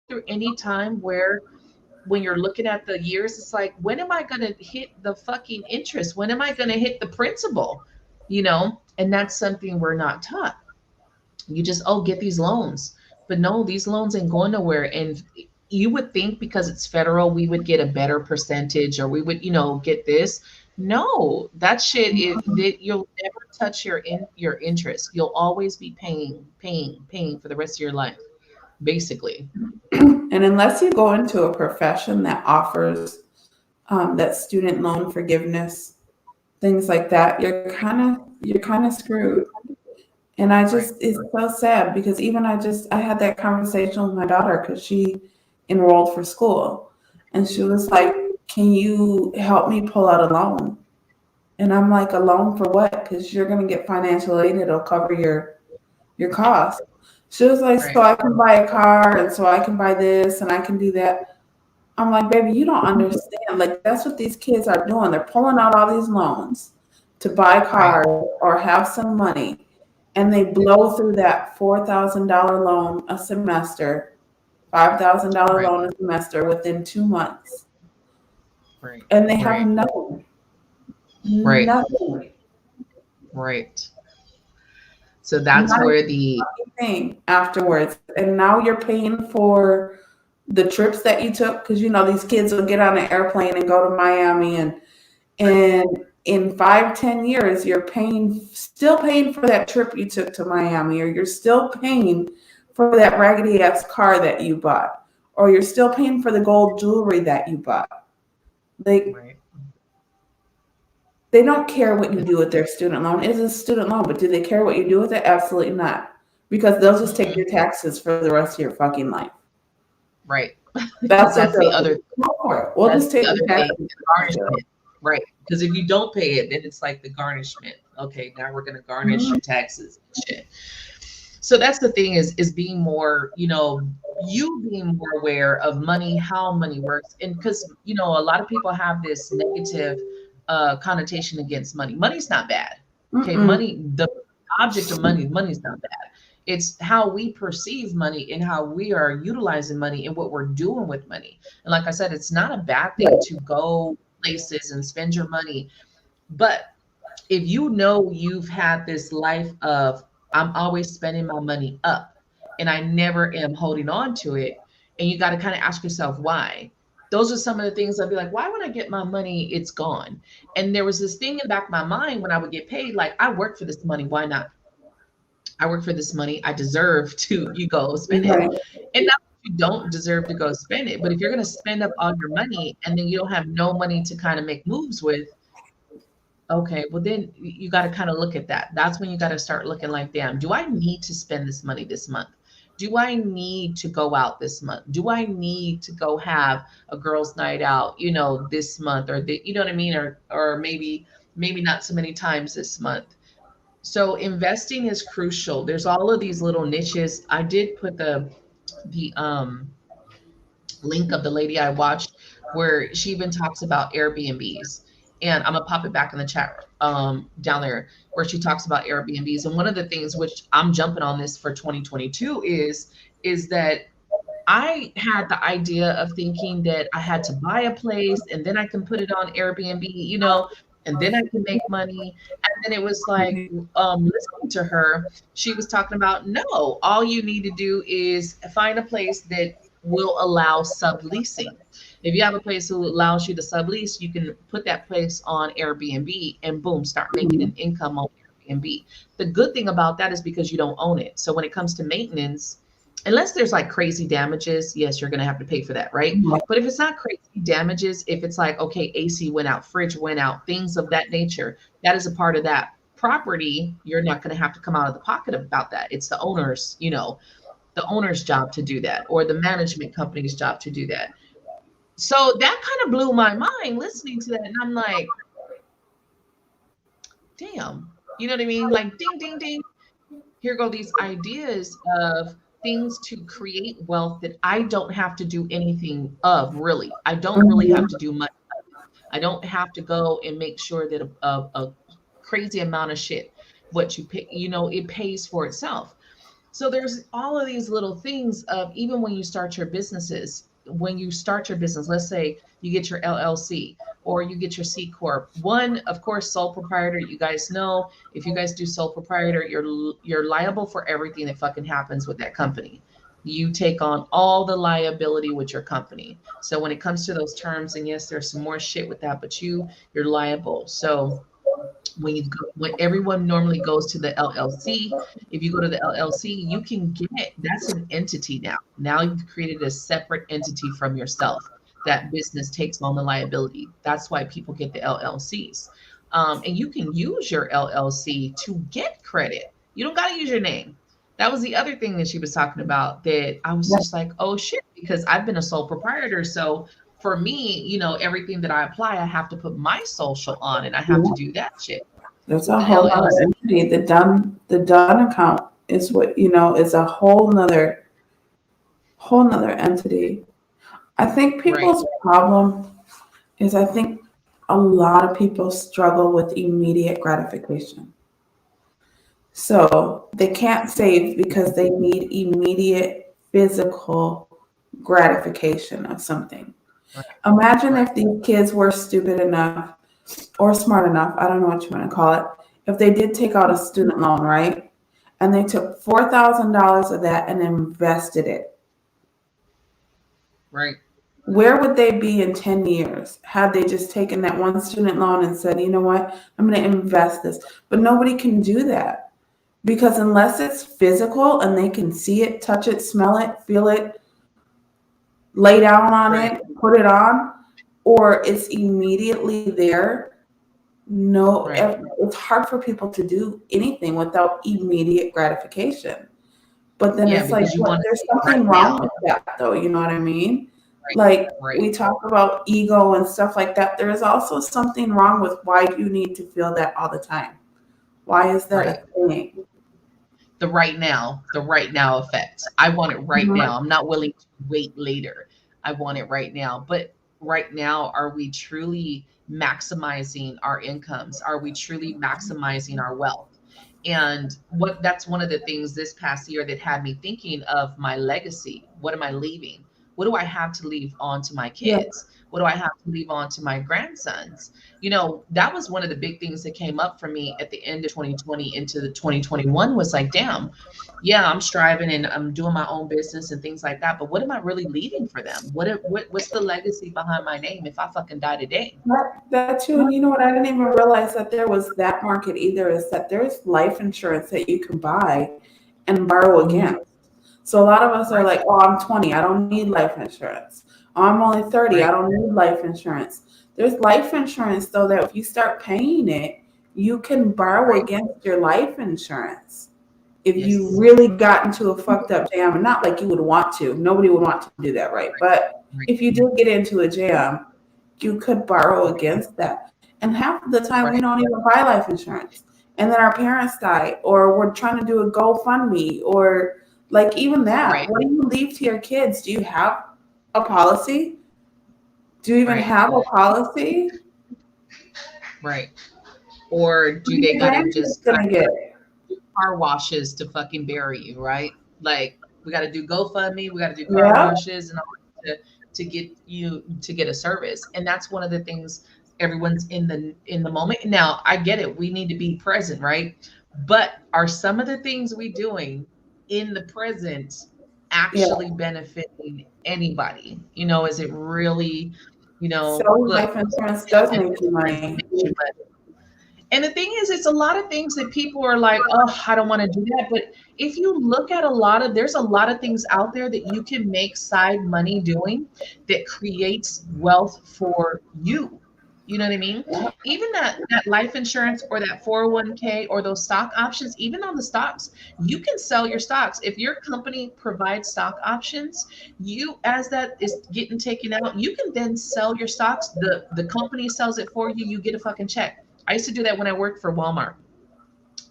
through any time where when you're looking at the years, it's like, when am I going to hit the fucking interest? When am I going to hit the principal? And that's something we're not taught. You just, oh, get these loans. But no, these loans ain't going nowhere. And you would think because it's federal, we would get a better percentage or we would, get this. No, that shit is that you'll never touch your interest. You'll always be paying for the rest of your life, basically. And unless you go into a profession that offers that student loan forgiveness, things like that, you're kind of screwed. And Right. it's so sad because even I had that conversation with my daughter because she enrolled for school, and she was like, "Can you help me pull out a loan?" And I'm like, "A loan for what? Because you're gonna get financial aid. It'll cover your costs." She was like, "So Right. I can buy a car, and so I can buy this, and I can do that." I'm like, "Baby, you don't understand. Like that's what these kids are doing. They're pulling out all these loans to buy Right. cars or have some money, and they blow through that $4,000 loan a semester, $5,000 Right. loan a semester within 2 months, Right. and they have Right. Right. nothing, Right. So that's not a where the thing afterwards. And now you're paying for the trips that you took because these kids will get on an airplane and go to Miami, and in 5-10 years you're still paying for that trip you took to Miami, or you're still paying for that raggedy ass car that you bought, or you're still paying for the gold jewelry that you bought. Like, right. they don't care what you do with their student loan. It is a student loan, but do they care what you do with it? Absolutely not, because they'll just take your Mm-mm. taxes for the rest of your fucking life. Right. That's Because what that's the they'll other do. Go for it. We'll that's just the take other your thing, taxes. the garnishment. Right. Because if you don't pay it, then it's like the garnishment. Okay, now we're gonna garnish Mhm. your taxes and shit. So that's the thing is being more, you being more aware of money, how money works. And because, a lot of people have this negative connotation against money. Money's not bad. Okay, Mm-mm. the object of money's not bad. It's how we perceive money and how we are utilizing money and what we're doing with money. And like I said, it's not a bad thing to go places and spend your money. But if you know you've had this life of, I'm always spending my money up and I never am holding on to it, and you got to kind of ask yourself why. Those are some of the things I'd be like, why would I get my money? It's gone. And there was this thing in the back of my mind when I would get paid, like, I work for this money. Why not? I work for this money. I deserve to you go spend it. Right. And not that you don't deserve to go spend it, but if you're going to spend up all your money and then you don't have no money to kind of make moves with, okay, well then you got to kind of look at that. That's when you got to start looking like, damn, do I need to spend this money this month? Do I need to go out this month? Do I need to go have a girls' night out, this month or you know what I mean? Or maybe not so many times this month. So investing is crucial. There's all of these little niches. I did put the link of the lady I watched where she even talks about Airbnbs. And I'm gonna pop it back in the chat down there where she talks about Airbnbs. And one of the things which I'm jumping on this for 2022 is that I had the idea of thinking that I had to buy a place and then I can put it on Airbnb, and then I can make money. And then it was like, listening to her, she was talking about no, all you need to do is find a place that will allow subleasing. If you have a place that allows you to sublease, you can put that place on Airbnb and boom, start making an income on Airbnb. The good thing about that is because you don't own it. So when it comes to maintenance, unless there's like crazy damages, yes, you're going to have to pay for that, right? But if it's not crazy damages, if it's like, okay, AC went out, fridge went out, things of that nature, that is a part of that property. You're not going to have to come out of the pocket about that. It's the owner's job to do that, or the management company's job to do that. So that kind of blew my mind listening to that. And I'm like, damn, you know what I mean? Like, ding, ding, ding. Here go these ideas of things to create wealth that I don't have to do anything of, really. I don't really have to Mhm. do much. I don't have to go and make sure that a crazy amount of shit, what you pay, it pays for itself. So there's all of these little things of even when you start your businesses, when you start your business, let's say you get your LLC or you get your C corp. One, of course, sole proprietor. You guys know if you guys do sole proprietor, you're liable for everything that fucking happens with that company. You take on all the liability with your company. So when it comes to those terms, and yes, there's some more shit with that, but you're liable. So when everyone normally goes to the LLC, if you go to the LLC, you can get that's an entity now. Now you've created a separate entity from yourself. That business takes on the liability. That's why people get the LLCs. And you can use your LLC to get credit. You don't got to use your name. That was the other thing that she was talking about that I was just like, oh shit, because I've been a sole proprietor. So for me, everything that I apply, I have to put my social on and I have to Yeah. do that shit. There's With a the whole other LLC, entity. The done account is what is a whole nother entity. I think right, people's problem is I think a lot of people struggle with immediate gratification. So they can't save because they need immediate physical gratification of something. right, Imagine right, if these kids were stupid enough or smart enough, I don't know what you want to call it, if they did take out a student loan, right? And they took $4,000 of that and invested it. right. Where would they be in 10 years had they just taken that one student loan and said, you know what, I'm going to invest this? But nobody can do that because unless it's physical and they can see it, touch it, smell it, feel it, lay down on Right, it, put it on, or it's immediately there. No, right. it's hard for people to do anything without immediate gratification. But then Yeah, it's like, because you what? want to There's see it something right wrong now. with that, though. You know what I mean? Right, Like right, we talk about ego and stuff like that. There is also something wrong with why do you need to feel that all the time? Why is that right. a thing? The right now effect. I want it right Mhm. now. I'm not willing to wait later. I want it right now. But right now, are we truly maximizing our incomes? Are we truly maximizing our wealth? And what that's one of the things this past year that had me thinking of my legacy. What am I leaving? What do I have to leave on to my Yeah, kids? What do I have to leave on to my grandsons? That was one of the big things that came up for me at the end of 2020 into the 2021 was like, damn, yeah, I'm striving and I'm doing my own business and things like that. But what am I really leaving for them? What's the legacy behind my name if I fucking die today? that too. And you know what? I didn't even realize that there was that market either. Is that there's life insurance that you can buy and borrow Mhm. against. So a lot of us are Right, like, oh, I'm 20, I don't need life insurance. Oh, I'm only 30, I right, don't need life insurance. There's life insurance though that if you start paying it, you can borrow right. against your life insurance. If you Yes. really got into a fucked up jam, and not like you would want to, nobody would want to do that, right? Right, But right, if you do get into a jam, you could borrow against that. And half of the time, we right, don't even buy life insurance. And then our parents die, or we're trying to do a GoFundMe, or like even that. right, What do you leave to your kids? Do you have a policy? Do you even right, have a policy? right. Or What do are they your gotta grandkids just gonna get? car washes to fucking bury you, right? Like we got to do GoFundMe, we got to do car Yeah, washes and all to get you to get a service. And that's one of the things everyone's in the moment. Now, I get it. We need to be present, right? But are some of the things we doing in the present yeah. actually benefiting anybody? Is it really, Selling look, life insurance does make you money. and the thing is, it's a lot of things that people are like, oh, I don't want to do that. But if you look at there's a lot of things out there that you can make side money doing that creates wealth for you. You know what I mean? Even that life insurance or that 401k or those stock options, even on the stocks, you can sell your stocks. If your company provides stock options, as that is getting taken out, you can then sell your stocks. The company sells it for you, you get a fucking check. I used to do that when I worked for Walmart.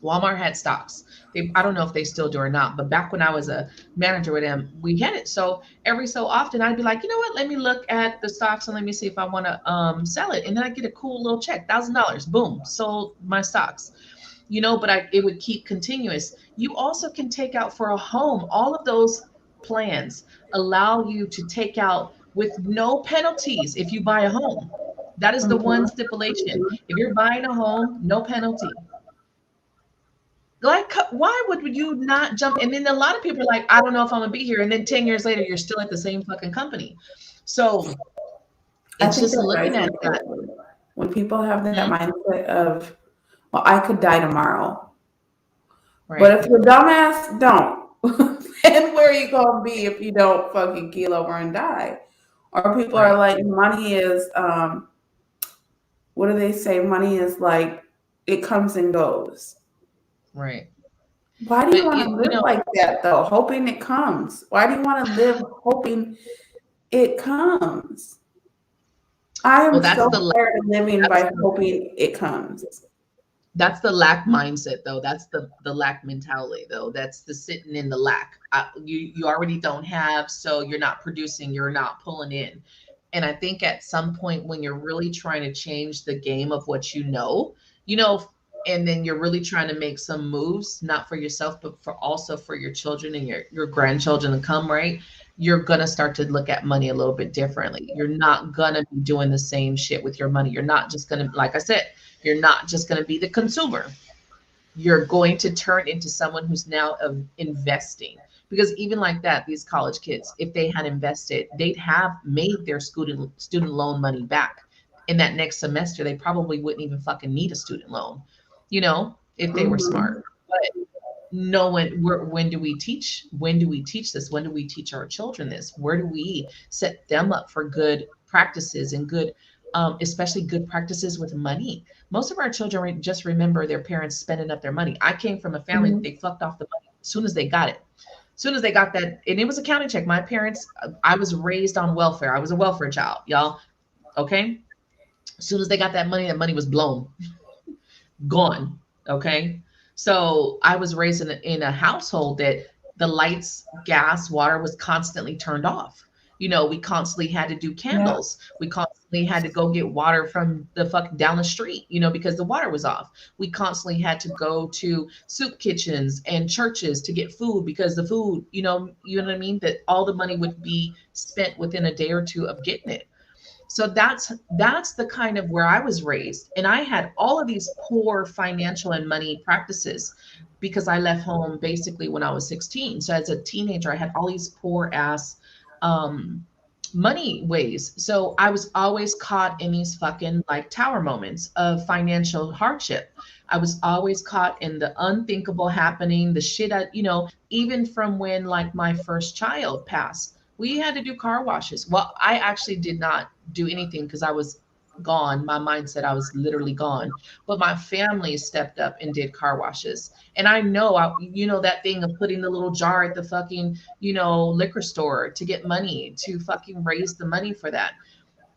Walmart had stocks. I don't know if they still do or not, but back when I was a manager with them, we had it. So every so often I'd be like, you know what? Let me look at the stocks and let me see if I want to sell it. And then I get a cool little check, $1,000. Boom, sold my stocks. but it would keep continuous. You also can take out for a home. All of those plans allow you to take out with no penalties if you buy a home. That is the one Mhm. stipulation. If you're buying a home, no penalty. Like, why would you not jump? And then a lot of people are like, I don't know if I'm gonna be here. And then 10 years later, you're still at the same fucking company. So I it's think just that looking drives at me that. crazy when people have that Hmm? mindset of, well, I could die tomorrow. But Right, if you're dumbass, don't. And where are you gonna be if you don't fucking keel over and die? Or people are right, like, money is what do they say? Money is like it comes and goes. right. Why do you But want to live like that though? Hoping it comes. Why do you want to live hoping it comes? I well, am so tired of living that's by the hoping it comes. that's the lack mindset though. That's the lack mentality though. That's the sitting in the lack. You already don't have, so you're not producing, you're not pulling in. And I think at some point when you're really trying to change the game of what you know, and then you're really trying to make some moves, not for yourself, but for also for your children and your grandchildren to come, right? You're gonna start to look at money a little bit differently. You're not gonna be doing the same shit with your money. You're not just gonna, like I said, you're not just going to be the consumer. You're going to turn into someone who's now investing. Because even like that, these college kids, if they had invested, they'd have made their student loan money back. In that next semester, they probably wouldn't even fucking need a student loan, if they were smart. Hmm. But no one, when do we teach? When do we teach this? When do we teach our children this? Where do we set them up for good practices and good, especially good practices with money? Most of our children just remember their parents spending up their money. I came from a family that Hmm. they fucked off the money as soon as they got it. As soon as they got that, and it was a county check. My parents, I was raised on welfare. I was a welfare child, y'all. Okay. As soon as they got that money was blown, gone. Okay. So I was raised in a household that the lights, gas, water was constantly turned off. We constantly had to do Yeah. candles. We constantly had to go get water from the fuck down the street, because the water was off. We constantly had to go to soup kitchens and churches to get food because the food, you know what I mean? That all the money would be spent within a day or two of getting it. So that's the kind of where I was raised. And I had all of these poor financial and money practices because I left home basically when I was 16. So as a teenager, I had all these poor ass um money ways. So I was always caught in these fucking like tower moments of financial hardship. I was always caught in the unthinkable happening, the shit even from when like my first child passed. We had to do car washes. Well, I actually did not do anything because I was gone. My mind said I was literally gone. But my family stepped up and did car washes. And I know, that thing of putting the little jar at the fucking, liquor store to get money, to fucking raise the money for that.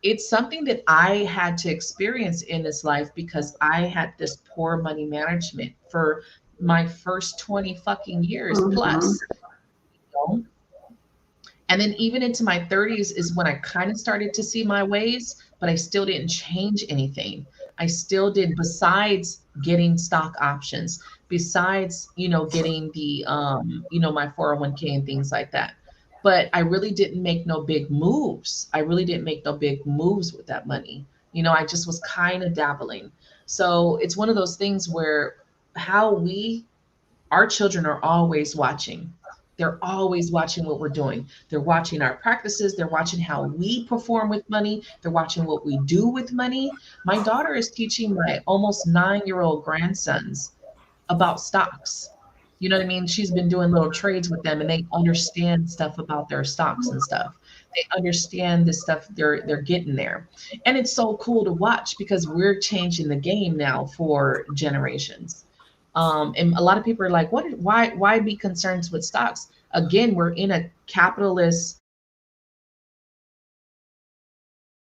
It's something that I had to experience in this life because I had this poor money management for my first 20 fucking years Hmm. plus. You know? And then even into my 30s is when I kind of started to see my ways, but I still didn't change anything. I still did, besides getting stock options, besides, getting the my 401k and things like that. But I really didn't make no big moves. I really didn't make no big moves with that money. I just was kind of dabbling. So it's one of those things where how we our children are always watching. They're always watching what we're doing. They're watching our practices. They're watching how we perform with money. They're watching what we do with money. My daughter is teaching my almost 9-year old grandsons about stocks. You know what I mean? She's been doing little trades with them and they understand stuff about their stocks and stuff. They understand the stuff they're getting there. And it's so cool to watch because we're changing the game now for generations. And a lot of people are like, why be concerned with stocks? Again, we're in a capitalist